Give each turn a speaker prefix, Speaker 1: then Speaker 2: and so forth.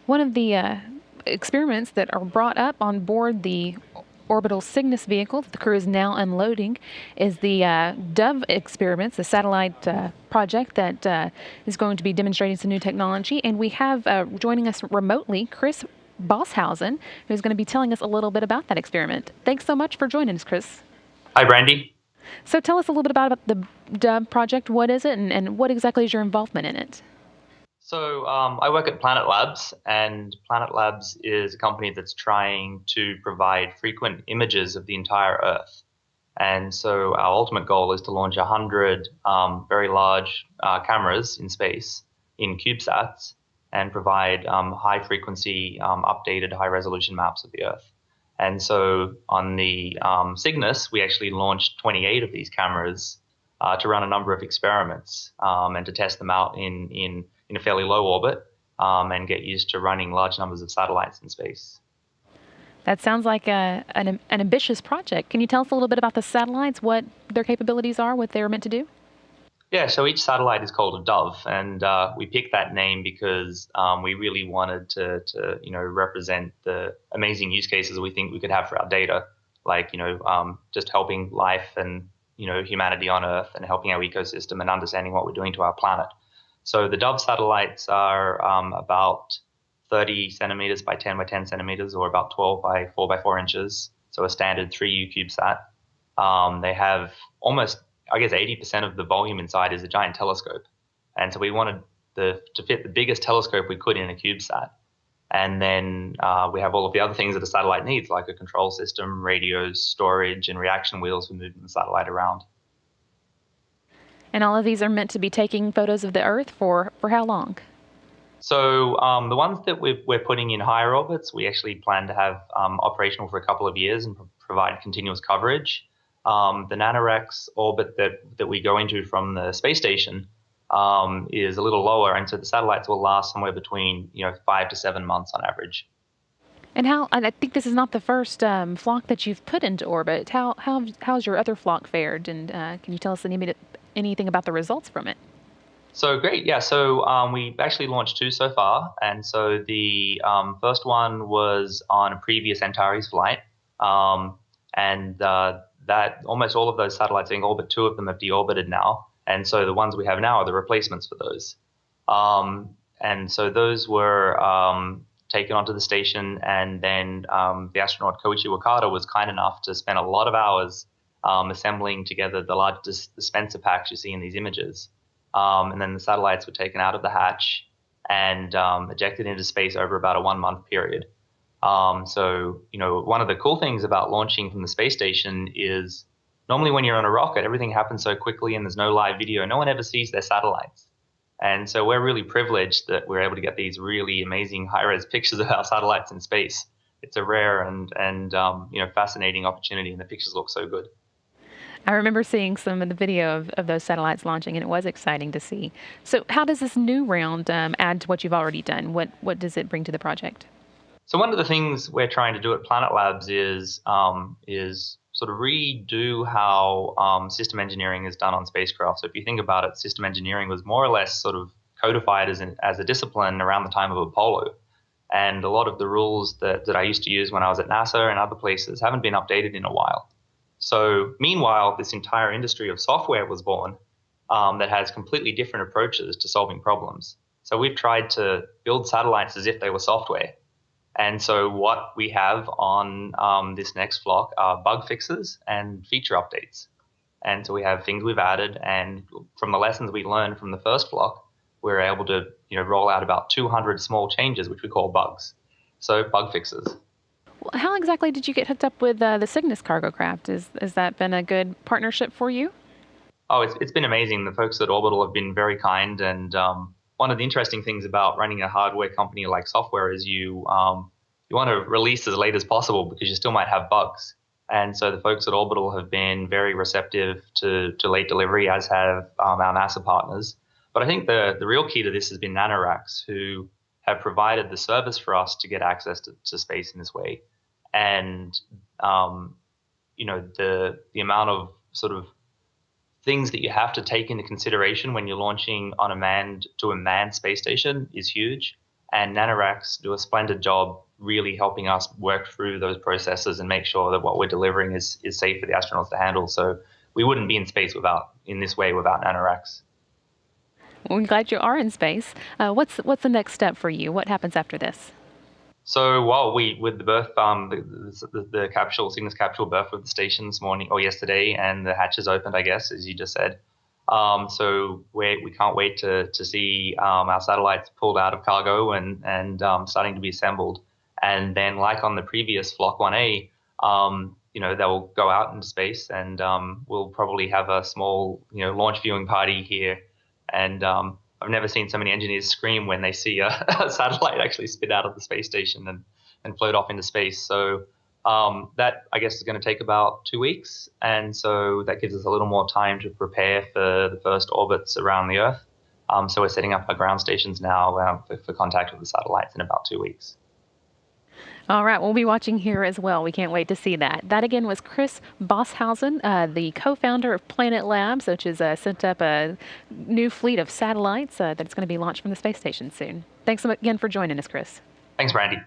Speaker 1: One of the experiments that are brought up on board the orbital Cygnus vehicle that the crew is now unloading is the Dove experiments, the satellite project that is going to be demonstrating some new technology. And we have joining us remotely Chris Bosshausen, who's going to be telling us a little bit about that experiment. Thanks so much for joining us, Chris.
Speaker 2: Hi, Brandy.
Speaker 1: So tell us a little bit about the Dove project. What is it, and what exactly is your involvement in it?
Speaker 2: I work at Planet Labs, and Planet Labs is a company that's trying to provide frequent images of the entire Earth. And so our ultimate goal is to launch 100 very large cameras in space in CubeSats and provide high frequency, updated, high resolution maps of the Earth. And so on the Cygnus, we actually launched 28 of these cameras to run a number of experiments and to test them out in a fairly low orbit and get used to running large numbers of satellites in space.
Speaker 1: That sounds like an ambitious project. Can you tell us a little bit about the satellites, what their capabilities are, what they were meant to do?
Speaker 2: Yeah, so each satellite is called a dove, and we picked that name because we really wanted to represent the amazing use cases we think we could have for our data, like just helping life and humanity on Earth and helping our ecosystem and understanding what we're doing to our planet. So the Dove satellites are about 30 centimeters by 10 by 10 centimeters, or about 12 by 4 by 4 inches. So a standard 3U CubeSat. They have almost, I guess, 80% of the volume inside is a giant telescope. And so we wanted to fit the biggest telescope we could in a CubeSat. And then we have all of the other things that a satellite needs, like a control system, radios, storage, and reaction wheels for moving the satellite around.
Speaker 1: And all of these are meant to be taking photos of the Earth for how long?
Speaker 2: So the ones that we're putting in higher orbits, we actually plan to have operational for a couple of years and provide continuous coverage. The NanoRacks orbit that we go into from the space station is a little lower, and so the satellites will last somewhere between 5 to 7 months on average.
Speaker 1: And I think this is not the first flock that you've put into orbit. How's your other flock fared? And can you tell us anything about the results from it?
Speaker 2: So great, yeah. So we've actually launched two so far, and so the first one was on a previous Antares flight, and that almost all of those satellites in orbit, two of them have deorbited now, and so the ones we have now are the replacements for those. And so those were taken onto the station, and then the astronaut Koichi Wakata was kind enough to spend a lot of hours assembling together the large dispenser packs you see in these images. And then the satellites were taken out of the hatch and ejected into space over about a 1 month period. One of the cool things about launching from the space station is normally when you're on a rocket, everything happens so quickly and there's no live video. No one ever sees their satellites. And so we're really privileged that we're able to get these really amazing high-res pictures of our satellites in space. It's a rare and fascinating opportunity, and the pictures look so good.
Speaker 1: I remember seeing some of the video of those satellites launching, and it was exciting to see. So, how does this new round add to what you've already done? What does it bring to the project?
Speaker 2: So one of the things we're trying to do at Planet Labs is sort of redo how system engineering is done on spacecraft. So if you think about it, system engineering was more or less sort of codified as a discipline around the time of Apollo. And a lot of the rules that I used to use when I was at NASA and other places haven't been updated in a while. So meanwhile, this entire industry of software was born that has completely different approaches to solving problems. So we've tried to build satellites as if they were software. And so what we have on this next flock are bug fixes and feature updates. And so we have things we've added, and from the lessons we learned from the first flock, we're able to roll out about 200 small changes, which we call bugs. So bug fixes.
Speaker 1: Well, how exactly did you get hooked up with the Cygnus cargo craft? Has that been a good partnership for you?
Speaker 2: Oh, it's been amazing. The folks at Orbital have been very kind, and one of the interesting things about running a hardware company like software is you want to release as late as possible because you still might have bugs. And so the folks at Orbital have been very receptive to late delivery, as have our NASA partners. But I think the real key to this has been NanoRacks, who have provided the service for us to get access to space in this way. And the amount of sort of things that you have to take into consideration when you're launching on a manned space station is huge. and NanoRacks do a splendid job really helping us work through those processes and make sure that what we're delivering is safe for the astronauts to handle. So we wouldn't be in space in this way without NanoRacks.
Speaker 1: Well, we're glad you are in space. What's the next step for you? What happens after this?
Speaker 2: So while with the berth, the capsule, Cygnus capsule berth with the station this morning or yesterday, and the hatches opened, I guess, as you just said. So we can't wait to see our satellites pulled out of cargo and starting to be assembled. And then, like on the previous Flock 1A, they'll go out into space, and we'll probably have a small, launch viewing party here. And I've never seen so many engineers scream when they see a satellite actually spit out of the space station and float off into space. So that, I guess, is going to take about 2 weeks. And so that gives us a little more time to prepare for the first orbits around the Earth. So we're setting up our ground stations now for contact with the satellites in about 2 weeks.
Speaker 1: All right, we'll be watching here as well. We can't wait to see that. That again was Chris Bosshausen, the co-founder of Planet Labs, which has sent up a new fleet of satellites that's going to be launched from the space station soon. Thanks again for joining us, Chris.
Speaker 2: Thanks, Brandy.